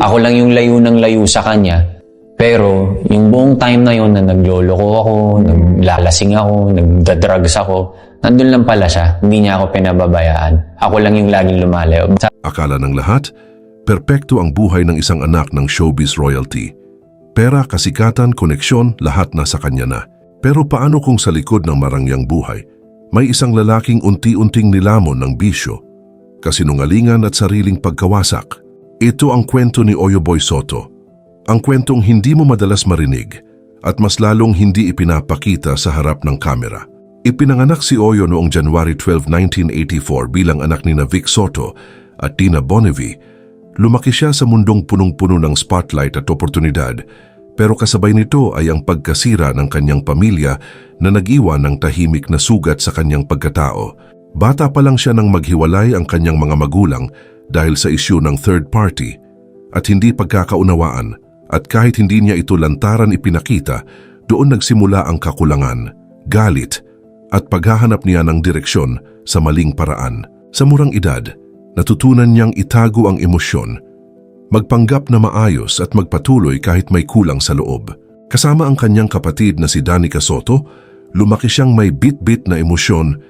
Ako lang yung layo ng layo sa kanya. Pero yung buong time na yun na nagloloko ako, naglalasing ako, nagdadrugs ako, nandun lang pala siya. Hindi niya ako pinababayaan. Ako lang yung laging lumalayo. Akala ng lahat, perpekto ang buhay ng isang anak ng showbiz royalty. Pera, kasikatan, koneksyon, lahat nasa kanya na. Pero paano kung sa likod ng marangyang buhay, may isang lalaking unti-unting nilamon ng bisyo, kasinungalingan at sariling pagkawasak? Ito ang kwento ni Oyoboy Soto. Ang kwentong hindi mo madalas marinig at mas lalong hindi ipinapakita sa harap ng kamera. Ipinanganak si Oyo noong January 12, 1984 bilang anak ni Vic Soto at Tina Bonnevie. Lumaki siya sa mundong punong-puno ng spotlight at oportunidad, pero kasabay nito ay ang pagkasira ng kanyang pamilya na nag-iwan ng tahimik na sugat sa kanyang pagkatao. Bata pa lang siya nang maghiwalay ang kanyang mga magulang dahil sa isyu ng third party at hindi pagkakaunawaan. At kahit hindi niya ito lantaran ipinakita, doon nagsimula ang kakulangan, galit, at paghahanap niya ng direksyon sa maling paraan. Sa murang edad, natutunan niyang itago ang emosyon, magpanggap na maayos at magpatuloy kahit may kulang sa loob. Kasama ang kanyang kapatid na si Danica Soto, lumaki siyang may bit-bit na emosyon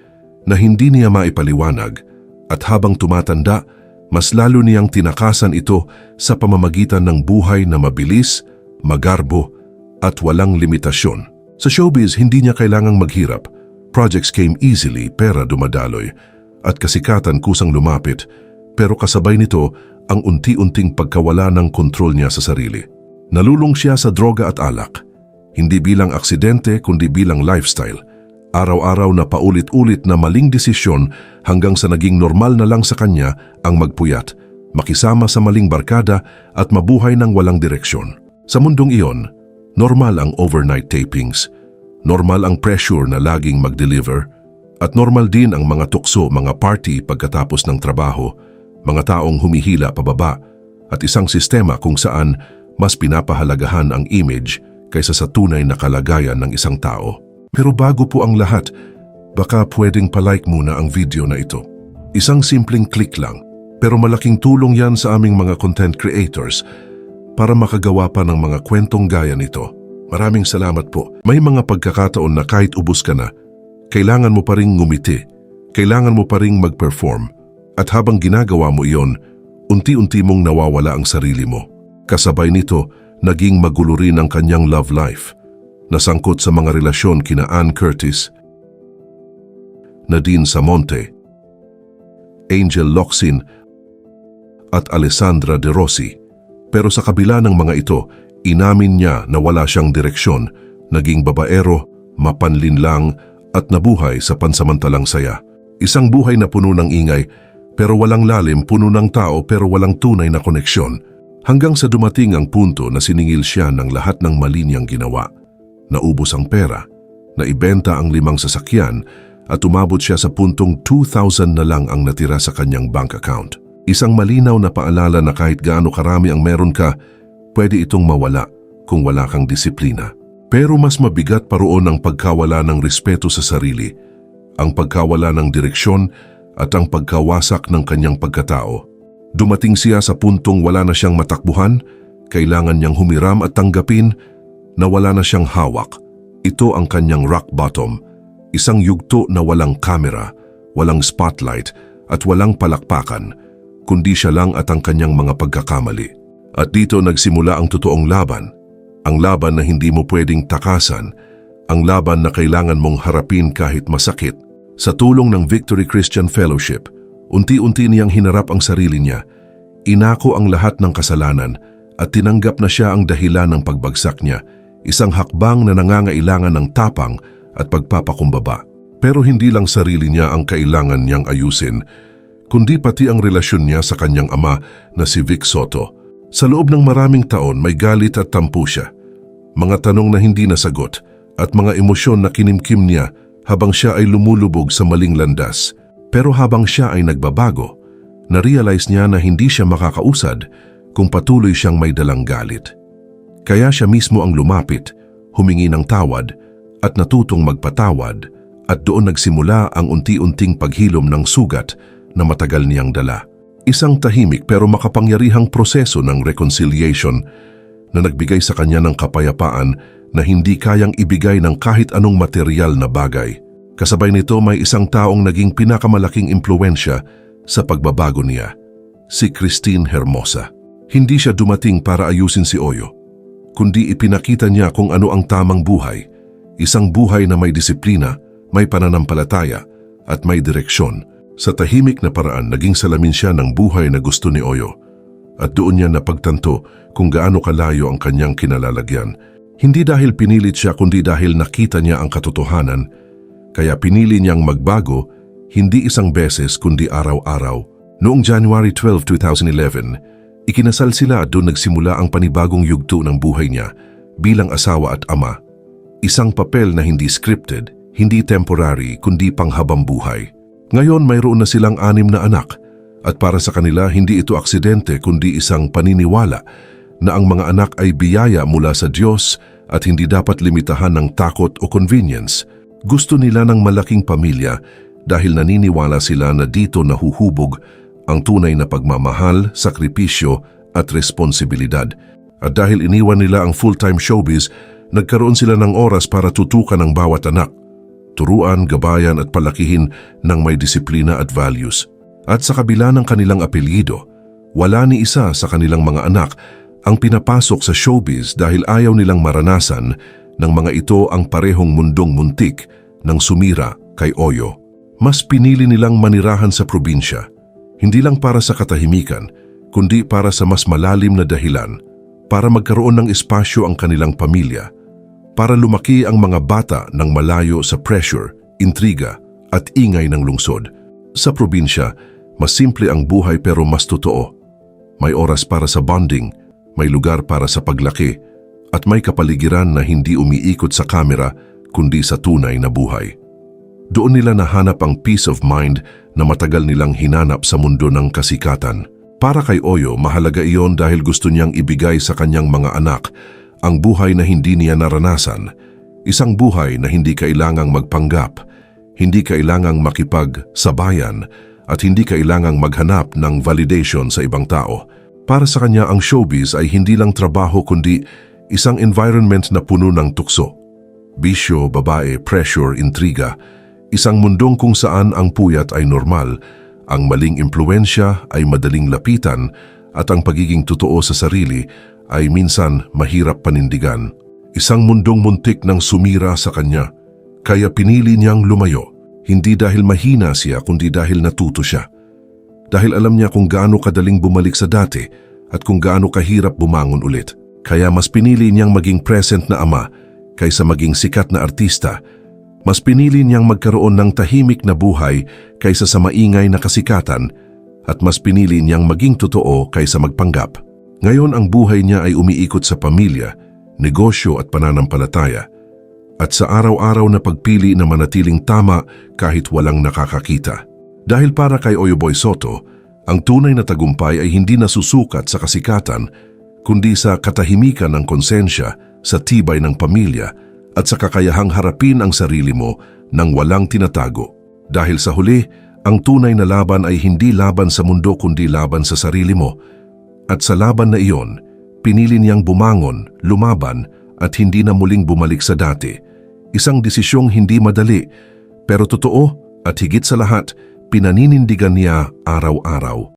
na hindi niya maipaliwanag, at habang tumatanda, mas lalo niyang tinakasan ito sa pamamagitan ng buhay na mabilis, magarbo, at walang limitasyon. Sa showbiz, hindi niya kailangang maghirap. Projects came easily, pera dumadaloy, at kasikatan kusang lumapit, pero kasabay nito ang unti-unting pagkawala ng kontrol niya sa sarili. Nalulong siya sa droga at alak, hindi bilang aksidente kundi bilang lifestyle. Araw-araw na paulit-ulit na maling desisyon hanggang sa naging normal na lang sa kanya ang magpuyat, makisama sa maling barkada at mabuhay ng walang direksyon. Sa mundong iyon, normal ang overnight tapings, normal ang pressure na laging mag-deliver, at normal din ang mga tukso, mga party pagkatapos ng trabaho, mga taong humihila pababa, at isang sistema kung saan mas pinapahalagahan ang image kaysa sa tunay na kalagayan ng isang tao. Pero bago po ang lahat, baka pwedeng palike muna ang video na ito. Isang simpleng click lang, pero malaking tulong yan sa aming mga content creators para makagawa pa ng mga kwentong gaya nito. Maraming salamat po. May mga pagkakataon na kahit ubos ka na, kailangan mo pa ring ngumiti, kailangan mo pa ring mag-perform, at habang ginagawa mo iyon, unti-unti mong nawawala ang sarili mo. Kasabay nito, naging magulo rin ang kanyang love life. Nasangkot sa mga relasyon kina Ann Curtis, Nadine Samonte, Angel Locsin at Alessandra De Rossi. Pero sa kabila ng mga ito, inamin niya na wala siyang direksyon, naging babaero, mapanlinlang at nabuhay sa pansamantalang saya. Isang buhay na puno ng ingay pero walang lalim, puno ng tao pero walang tunay na koneksyon. Hanggang sa dumating ang punto na siningil siya ng lahat ng mali niyang ginawa. Naubos ang pera, naibenta ang 5 sasakyan at umabot siya sa puntong 2,000 na lang ang natira sa kanyang bank account. Isang malinaw na paalala na kahit gaano karami ang meron ka, pwede itong mawala kung wala kang disiplina. Pero mas mabigat pa roon ang pagkawala ng respeto sa sarili, ang pagkawala ng direksyon at ang pagkawasak ng kanyang pagkatao. Dumating siya sa puntong wala na siyang matakbuhan, kailangan niyang humiram at tanggapin na wala na siyang hawak. Ito ang kanyang rock bottom, isang yugto na walang kamera, walang spotlight at walang palakpakan, kundi siya lang at ang kanyang mga pagkakamali. At dito nagsimula ang totoong laban, ang laban na hindi mo pwedeng takasan, ang laban na kailangan mong harapin kahit masakit. Sa tulong ng Victory Christian Fellowship, unti-unti niyang hinarap ang sarili niya, inako ang lahat ng kasalanan at tinanggap na siya ang dahilan ng pagbagsak niya. Isang hakbang na nangangailangan ng tapang at pagpapakumbaba. Pero hindi lang sarili niya ang kailangan niyang ayusin, kundi pati ang relasyon niya sa kanyang ama na si Vic Soto. Sa loob ng maraming taon may galit at tampo siya, mga tanong na hindi nasagot at mga emosyon na kinimkim niya habang siya ay lumulubog sa maling landas. Pero habang siya ay nagbabago, na-realize niya na hindi siya makakausad kung patuloy siyang may dalang galit. Kaya siya mismo ang lumapit, humingi ng tawad at natutong magpatawad, at doon nagsimula ang unti-unting paghilom ng sugat na matagal niyang dala. Isang tahimik pero makapangyarihang proseso ng reconciliation na nagbigay sa kanya ng kapayapaan na hindi kayang ibigay ng kahit anong material na bagay. Kasabay nito may isang taong naging pinakamalaking impluwensya sa pagbabago niya, si Christine Hermosa. Hindi siya dumating para ayusin si Oyo, kundi ipinakita niya kung ano ang tamang buhay, isang buhay na may disiplina, may pananampalataya at may direksyon. Sa tahimik na paraan naging salamin siya ng buhay na gusto ni Oyo at doon niya napagtanto kung gaano kalayo ang kanyang kinalalagyan. Hindi dahil pinilit siya kundi dahil nakita niya ang katotohanan, kaya pinili niyang magbago hindi isang beses kundi araw-araw. Noong January 12, 2011, ikinasal sila at doon nagsimula ang panibagong yugto ng buhay niya bilang asawa at ama. Isang papel na hindi scripted, hindi temporary kundi panghabang buhay. Ngayon mayroon na silang 6 na anak at para sa kanila hindi ito aksidente kundi isang paniniwala na ang mga anak ay biyaya mula sa Diyos at hindi dapat limitahan ng takot o convenience. Gusto nila ng malaking pamilya dahil naniniwala sila na dito nahuhubog ang tunay na pagmamahal, sakripisyo at responsibilidad. At dahil iniwan nila ang full-time showbiz, nagkaroon sila ng oras para tutukan ang bawat anak. Turuan, gabayan at palakihin ng may disiplina at values. At sa kabila ng kanilang apelyido, wala ni isa sa kanilang mga anak ang pinapasok sa showbiz dahil ayaw nilang maranasan ng mga ito ang parehong mundong muntik ng sumira kay Oyo. Mas pinili nilang manirahan sa probinsya, hindi lang para sa katahimikan, kundi para sa mas malalim na dahilan, para magkaroon ng espasyo ang kanilang pamilya, para lumaki ang mga bata ng malayo sa pressure, intriga at ingay ng lungsod. Sa probinsya, mas simple ang buhay pero mas totoo. May oras para sa bonding, may lugar para sa paglaki, at may kapaligiran na hindi umiikot sa kamera kundi sa tunay na buhay. Doon nila nahanap ang peace of mind na matagal nilang hinanap sa mundo ng kasikatan. Para kay Oyo, mahalaga iyon dahil gusto niyang ibigay sa kanyang mga anak ang buhay na hindi niya naranasan, isang buhay na hindi kailangang magpanggap, hindi kailangang makipagsabayan, at hindi kailangang maghanap ng validation sa ibang tao. Para sa kanya ang showbiz ay hindi lang trabaho kundi isang environment na puno ng tukso. Bisyo, babae, pressure, intriga, isang mundong kung saan ang puyat ay normal, ang maling impluwensya ay madaling lapitan, at ang pagiging totoo sa sarili ay minsan mahirap panindigan. Isang mundong muntik ng sumira sa kanya, kaya pinili niyang lumayo, hindi dahil mahina siya kundi dahil natuto siya. Dahil alam niya kung gaano kadaling bumalik sa dati at kung gaano kahirap bumangon ulit. Kaya mas pinili niyang maging present na ama kaysa maging sikat na artista. Mas pinili niyang magkaroon ng tahimik na buhay kaysa sa maingay na kasikatan, at mas pinili niyang maging totoo kaysa magpanggap. Ngayon ang buhay niya ay umiikot sa pamilya, negosyo at pananampalataya. At sa araw-araw na pagpili na manatiling tama kahit walang nakakakita. Dahil para kay Oyo Boy Soto, ang tunay na tagumpay ay hindi nasusukat sa kasikatan, kundi sa katahimikan ng konsensya, sa tibay ng pamilya, at sa kakayahang harapin ang sarili mo nang walang tinatago. Dahil sa huli, ang tunay na laban ay hindi laban sa mundo kundi laban sa sarili mo. At sa laban na iyon, pinili niyang bumangon, lumaban, at hindi na muling bumalik sa dati. Isang desisyong hindi madali, pero totoo at higit sa lahat, pinaninindigan niya araw-araw.